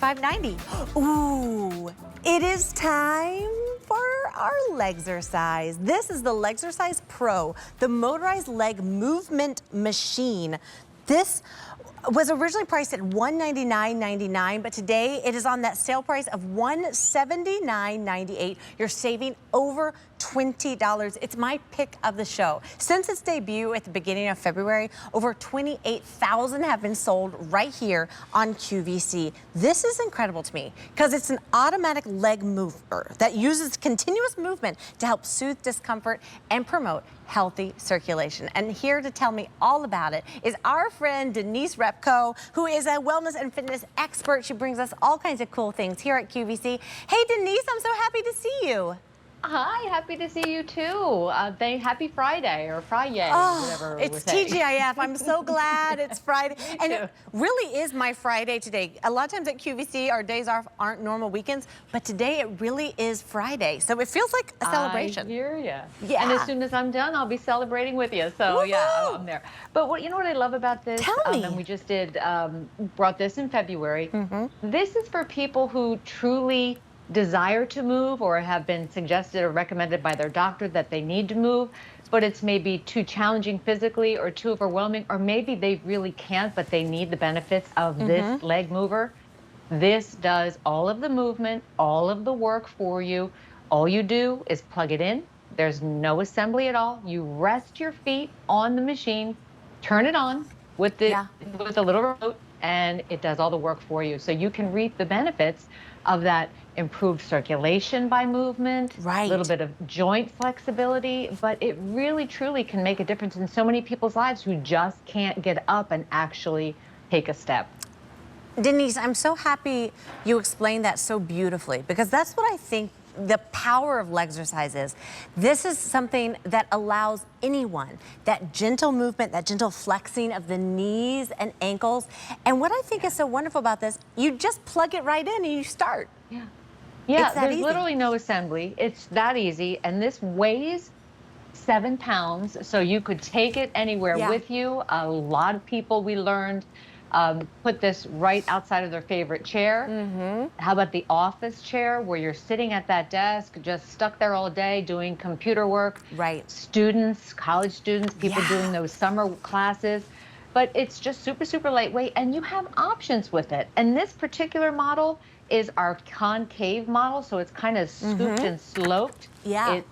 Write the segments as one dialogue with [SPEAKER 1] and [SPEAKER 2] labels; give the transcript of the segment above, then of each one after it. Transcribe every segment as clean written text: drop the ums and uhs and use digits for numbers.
[SPEAKER 1] $25.90. Ooh, it is time for our LegXercise. This is the LegXercise Pro, the motorized leg movement machine. This was originally priced at $199.99, but today it is on that sale price of $179.98. You're saving over $20. It's my pick of the show. Since its debut at the beginning of February, over 28,000 have been sold right here on QVC. This is incredible to me because it's an automatic leg mover that uses continuous movement to help soothe discomfort and promote healthy circulation. And here to tell me all about it is our friend Denise Repko, who is a wellness and fitness expert. She brings us all kinds of cool things here at QVC. Hey Denise, I'm so happy to see you.
[SPEAKER 2] Hi, happy to see you too. Happy Friday or Friday, whatever
[SPEAKER 1] it's TGIF. I'm so glad it's Friday. And it really is my Friday today. A lot of times at QVC, our days off aren't normal weekends, but today it really is Friday. So it feels like a celebration.
[SPEAKER 2] I hear you.
[SPEAKER 1] Yeah.
[SPEAKER 2] And as soon as I'm done, I'll be celebrating with you. So yeah, I'm there. But you know what I love about this?
[SPEAKER 1] Tell me.
[SPEAKER 2] And we just brought this in February. This is for people who truly desire to move or have been suggested or recommended by their doctor that they need to move, but it's maybe too challenging physically or too overwhelming, or maybe they really can't, but they need the benefits of this leg mover. This does all of the movement, all of the work for you. All you do is plug it in. There's no assembly at all. You rest your feet on the machine, turn it on with the little remote, and it does all the work for you. So you can reap the benefits of that improved circulation by movement, a little bit of joint flexibility, but it really truly can make a difference in so many people's lives who just can't get up and actually take a step.
[SPEAKER 1] Denise, I'm so happy you explained that so beautifully, because that's what I think the power of LegXercise is. This is something that allows anyone that gentle movement, that gentle flexing of the knees and ankles. And what I think is so wonderful about this, you just plug it right in and you start.
[SPEAKER 2] Yeah, there's literally no assembly. It's that easy. And this weighs 7 pounds, so you could take it anywhere with you. A lot of people, we learned, put this right outside of their favorite chair. How about the office chair where you're sitting at that desk, just stuck there all day doing computer work? Students, college students, people doing those summer classes. But it's just super, super lightweight, and you have options with it. And this particular model is our concave model, so it's kind of scooped and sloped. It's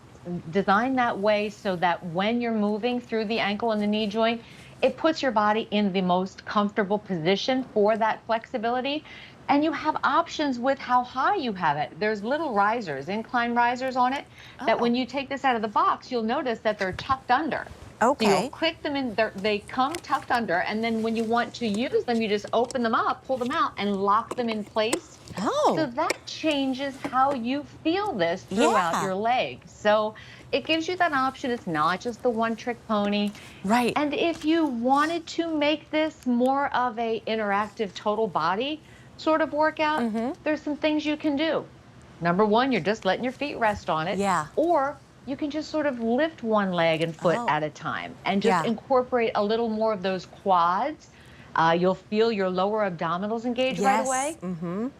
[SPEAKER 2] designed that way so that when you're moving through the ankle and the knee joint, it puts your body in the most comfortable position for that flexibility. And you have options with how high you have it. There's little risers, incline risers on it, that when you take this out of the box, you'll notice that they're tucked under. So you'll click them in, they come tucked under, and then when you want to use them, you just open them up, pull them out, and lock them in place. So that changes how you feel this throughout your leg. So it gives you that option. It's not just the one-trick pony. And if you wanted to make this more of a interactive total body sort of workout, there's some things you can do. Number one, you're just letting your feet rest on it. Or you can just sort of lift one leg and foot at a time and just incorporate a little more of those quads. You'll feel your lower abdominals engage right away.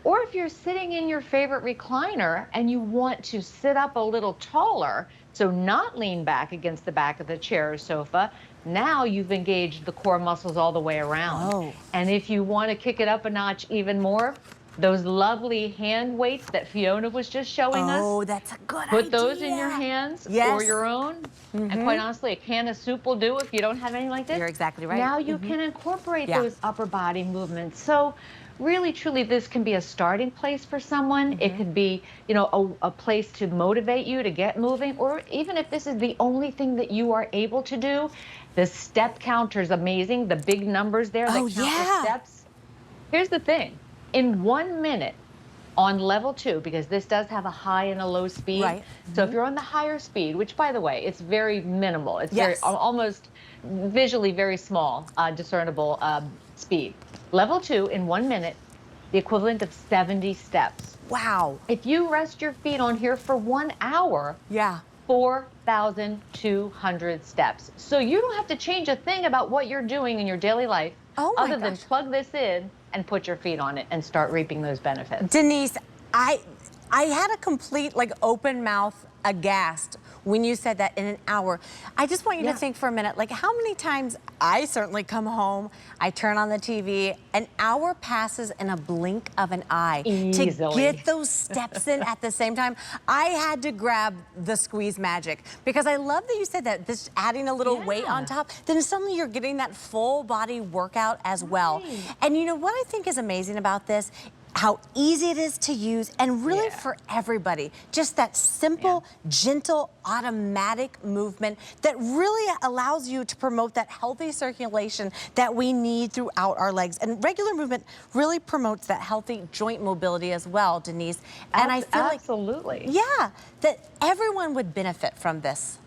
[SPEAKER 2] Or if you're sitting in your favorite recliner and you want to sit up a little taller, so not lean back against the back of the chair or sofa, now you've engaged the core muscles all the way around. And if you want to kick it up a notch even more, those lovely hand weights that Fiona was just showing us.
[SPEAKER 1] That's a good idea.
[SPEAKER 2] Put those in your hands or your own. And quite honestly, a can of soup will do if you don't have anything like this.
[SPEAKER 1] You're exactly right.
[SPEAKER 2] Now you can incorporate those upper body movements. So really, truly, this can be a starting place for someone. It could be, you know, a place to motivate you to get moving. Or even if this is the only thing that you are able to do, the step counter is amazing. The big numbers there that count the steps. Here's the thing. In 1 minute on level 2, because this does have a high and a low speed. So if you're on the higher speed, which by the way, it's very minimal. It's very, almost visually very small, discernible speed. Level 2 in 1 minute, the equivalent of 70 steps.
[SPEAKER 1] Wow.
[SPEAKER 2] If you rest your feet on here for 1 hour, 4,200 steps. So you don't have to change a thing about what you're doing in your daily life other than plug this in and put your feet on it and start reaping those benefits.
[SPEAKER 1] Denise, I had a complete like open mouth aghast when you said that in an hour. I just want you to think for a minute, like how many times I certainly come home, I turn on the TV, an hour passes in a blink of an eye.
[SPEAKER 2] Easily.
[SPEAKER 1] To get those steps in at the same time. I had to grab the Squeeze Magic because I love that you said that, this adding a little weight on top, then suddenly you're getting that full body workout as well. And you know what I think is amazing about this? How easy it is to use, and really for everybody. Just that simple, gentle, automatic movement that really allows you to promote that healthy circulation that we need throughout our legs. And regular movement really promotes that healthy joint mobility as well, Denise. And I feel
[SPEAKER 2] absolutely.
[SPEAKER 1] That everyone would benefit from this.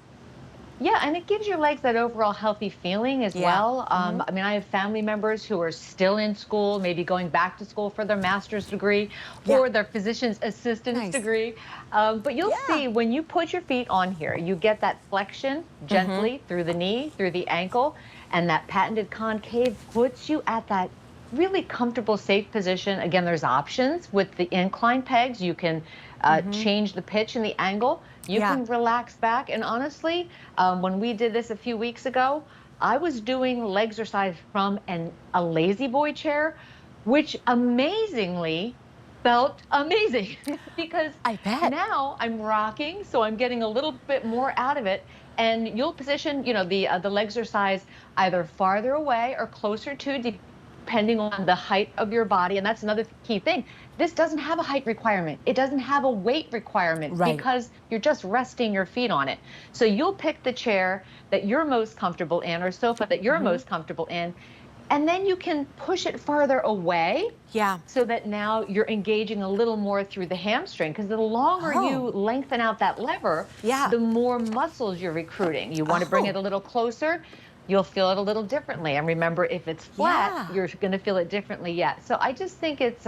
[SPEAKER 2] Yeah, and it gives your legs that overall healthy feeling as well. I mean, I have family members who are still in school, maybe going back to school for their master's degree or their physician's assistant's degree. But you'll see when you put your feet on here, you get that flexion gently through the knee, through the ankle, and that patented concave puts you at that really comfortable, safe position. Again, there's options with the incline pegs. You can change the pitch and the angle. You can relax back. And honestly, when we did this a few weeks ago, I was doing LegXercise from a lazy boy chair, which amazingly felt amazing because now I'm rocking, so I'm getting a little bit more out of it. And you'll position, you know, the LegXercise either farther away or closer to, depending on the height of your body. And that's another key thing. This doesn't have a height requirement. It doesn't have a weight requirement because you're just resting your feet on it. So you'll pick the chair that you're most comfortable in or sofa that you're most comfortable in, and then you can push it farther away so that now you're engaging a little more through the hamstring, because the longer you lengthen out that lever, the more muscles you're recruiting. You want to bring it a little closer, you'll feel it a little differently. And remember, if it's flat, you're going to feel it differently So I just think it's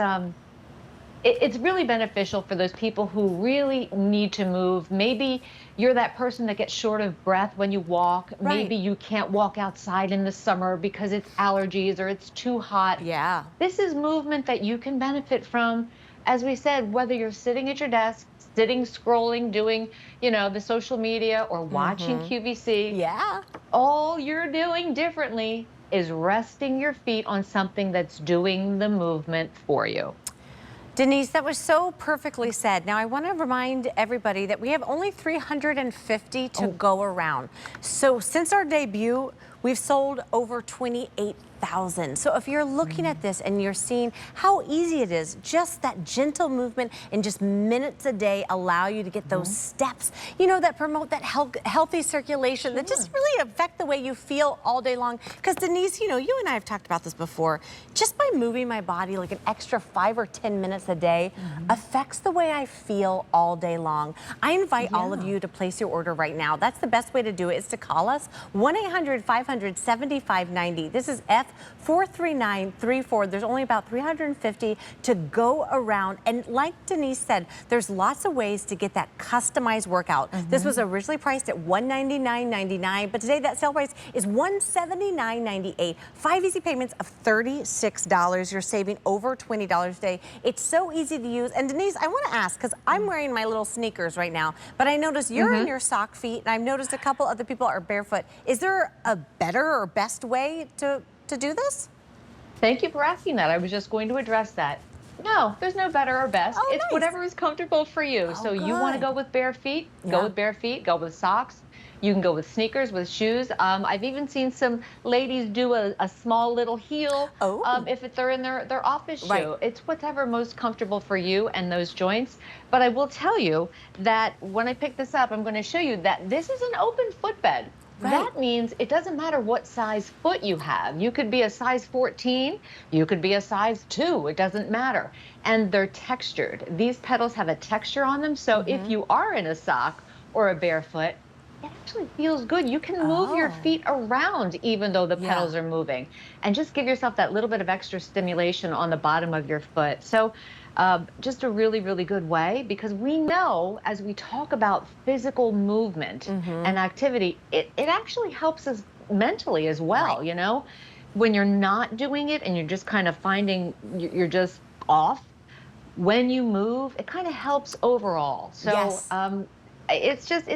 [SPEAKER 2] really beneficial for those people who really need to move. Maybe you're that person that gets short of breath when you walk. Maybe you can't walk outside in the summer because it's allergies or it's too hot. This is movement that you can benefit from. As we said, whether you're sitting at your desk, sitting, scrolling, doing, you know, the social media or watching QVC. All you're doing differently is resting your feet on something that's doing the movement for you.
[SPEAKER 1] Denise, that was so perfectly said. Now, I want to remind everybody that we have only 350 to go around. So since our debut, we've sold over 28,000. So if you're looking at this and you're seeing how easy it is, just that gentle movement in just minutes a day allow you to get those steps, you know, that promote that healthy circulation that just really affect the way you feel all day long. Because Denise, you know, you and I have talked about this before. Just by moving my body like an extra 5 or 10 minutes a day affects the way I feel all day long. I invite all of you to place your order right now. That's the best way to do it, is to call us 1-800-500-7590. This is F43934. There's only about 350 to go around. And like Denise said, there's lots of ways to get that customized workout. This was originally priced at $199.99, but today that sale price is $179.98. 5 easy payments of $36. You're saving over $20 a day. It's so easy to use. And Denise, I want to ask, because I'm wearing my little sneakers right now, but I noticed you're in your sock feet, and I've noticed a couple other people are barefoot. Is there a better or best way to do this?
[SPEAKER 2] Thank you for asking that. I was just going to address that. No, there's no better or best. It's whatever is comfortable for you. So you want to go with bare feet, go with bare feet, go with socks. You can go with sneakers, with shoes. I've even seen some ladies do a small little heel if they're in their office shoe. It's whatever most comfortable for you and those joints. But I will tell you that when I pick this up, I'm going to show you that this is an open footbed. That means it doesn't matter what size foot you have. You could be a size 14, you could be a size 2, it doesn't matter. And they're textured. These pedals have a texture on them, so if you are in a sock or a barefoot, it actually feels good. You can move your feet around even though the pedals are moving, and just give yourself that little bit of extra stimulation on the bottom of your foot. So just a really, really good way, because we know as we talk about physical movement and activity, it actually helps us mentally as well, you know? when you're not doing it and you're just kind of finding you're just off, when you move, it kind of helps overall. So
[SPEAKER 1] Yes.
[SPEAKER 2] it's just,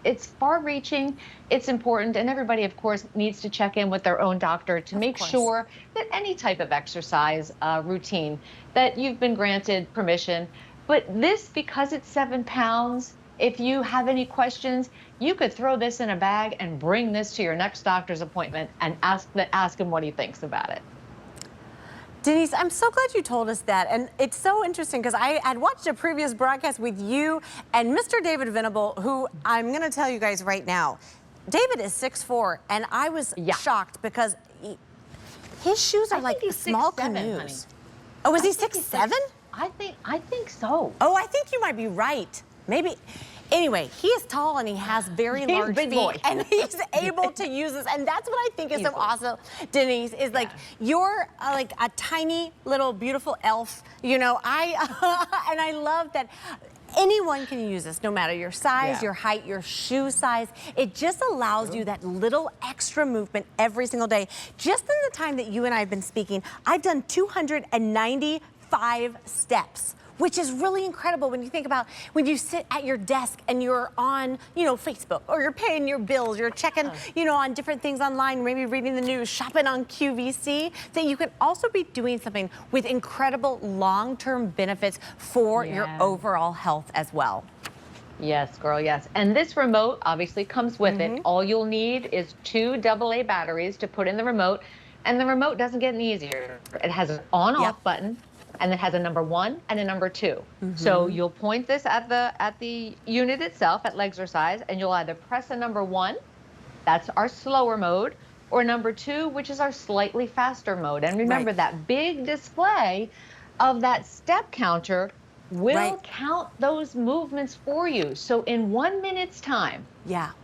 [SPEAKER 2] it's far-reaching, it's important, and everybody, of course, needs to check in with their own doctor to make sure that any type of exercise routine that you've been granted permission. But this, because it's 7 pounds, if you have any questions, you could throw this in a bag and bring this to your next doctor's appointment and ask him what he thinks about it.
[SPEAKER 1] Denise, I'm so glad you told us that. And it's so interesting because I had watched a previous broadcast with you and Mr. David Venable, who I'm going to tell you guys right now, David is 6'4", and I was shocked because his shoes are like small canoes. Oh, is he 6'7"?
[SPEAKER 2] I think so.
[SPEAKER 1] Oh, I think you might be right. Maybe. Anyway, he is tall and he has very large feet, and he's able to use this. And that's what I think is so awesome, Denise, is like you're like a tiny little beautiful elf. You know, and I love that anyone can use this, no matter your size, your height, your shoe size. It just allows you that little extra movement every single day. Just in the time that you and I have been speaking, I've done 295 steps, which is really incredible when you think about when you sit at your desk and you're on, you know, Facebook, or you're paying your bills, you're checking, you know, on different things online, maybe reading the news, shopping on QVC, that you can also be doing something with incredible long-term benefits for your overall health as well.
[SPEAKER 2] Yes, girl, yes. And this remote obviously comes with it. All you'll need is 2 AA batteries to put in the remote, and the remote doesn't get any easier. It has an on-off button, and it has a number 1 and a number 2. So you'll point this at the unit itself, at LegXercise, and you'll either press a number 1, that's our slower mode, or number 2, which is our slightly faster mode. And remember, that big display of that step counter will count those movements for you. So in 1 minute's time,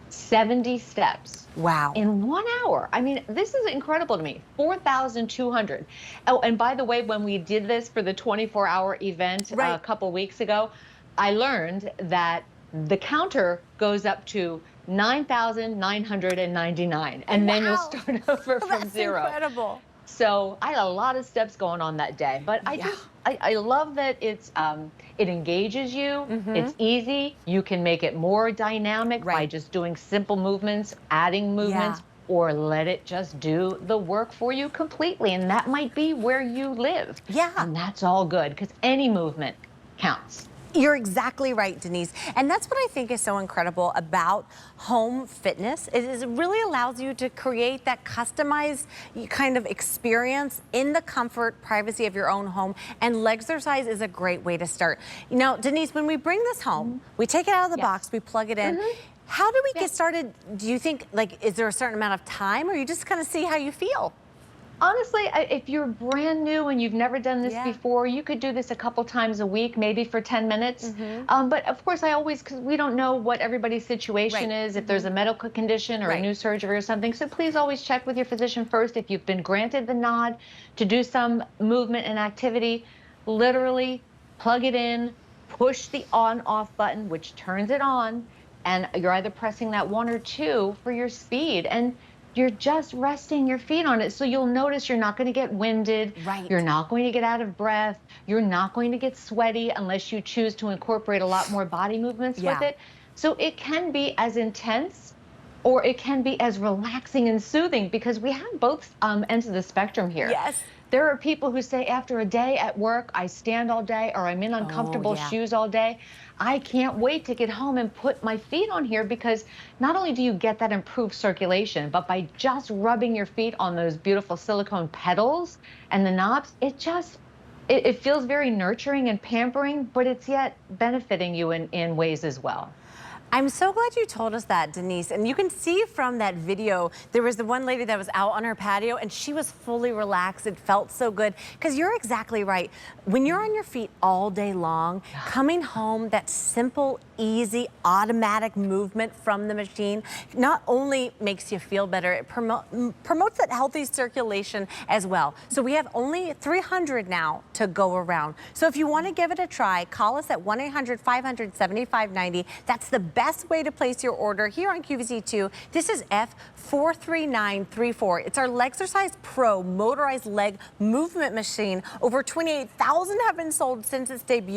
[SPEAKER 2] 70 steps.
[SPEAKER 1] Wow.
[SPEAKER 2] In 1 hour. I mean, this is incredible to me. 4,200. Oh, and by the way, when we did this for the 24-hour event a couple weeks ago, I learned that the counter goes up to 9,999, and then you'll start over from zero.
[SPEAKER 1] That's incredible.
[SPEAKER 2] So I had a lot of steps going on that day, but I love that it's it engages you. It's easy. You can make it more dynamic by just doing simple movements, adding movements, or let it just do the work for you completely. And that might be where you live. And that's all good, because any movement counts.
[SPEAKER 1] You're exactly right, Denise. And that's what I think is so incredible about home fitness. It really allows you to create that customized kind of experience in the comfort, privacy of your own home. And LegXercise is a great way to start. You know, Denise, when we bring this home, we take it out of the box, we plug it in. How do we get started? Do you think, like, is there a certain amount of time, or you just kind of see how you feel?
[SPEAKER 2] Honestly, if you're brand new and you've never done this before, you could do this a couple times a week, maybe for 10 minutes. But of course, because we don't know what everybody's situation is, if there's a medical condition or a new surgery or something. So please always check with your physician first. If you've been granted the nod to do some movement and activity, literally plug it in, push the on-off button, which turns it on, and you're either pressing that 1 or 2 for your speed. And you're just resting your feet on it. So you'll notice you're not going to get winded. You're not going to get out of breath. You're not going to get sweaty unless you choose to incorporate a lot more body movements with it. So it can be as intense, or it can be as relaxing and soothing, because we have both ends of the spectrum here. There are people who say, after a day at work, I stand all day, or I'm in uncomfortable shoes all day. I can't wait to get home and put my feet on here, because not only do you get that improved circulation, but by just rubbing your feet on those beautiful silicone pedals and the knobs, it feels very nurturing and pampering, but it's yet benefiting you in ways as well.
[SPEAKER 1] I'm so glad you told us that, Denise. And you can see from that video, there was the one lady that was out on her patio, and she was fully relaxed. It felt so good. Because you're exactly right. When you're on your feet all day long, coming home, that simple, easy, automatic movement from the machine not only makes you feel better, it promotes that healthy circulation as well. So we have only 300 now to go around. So if you want to give it a try, call us at 1-800-500-7590. That's the best way to place your order here on QVC2. This is F43934. It's our LegXercise Pro motorized leg movement machine. Over 28,000 have been sold since its debut.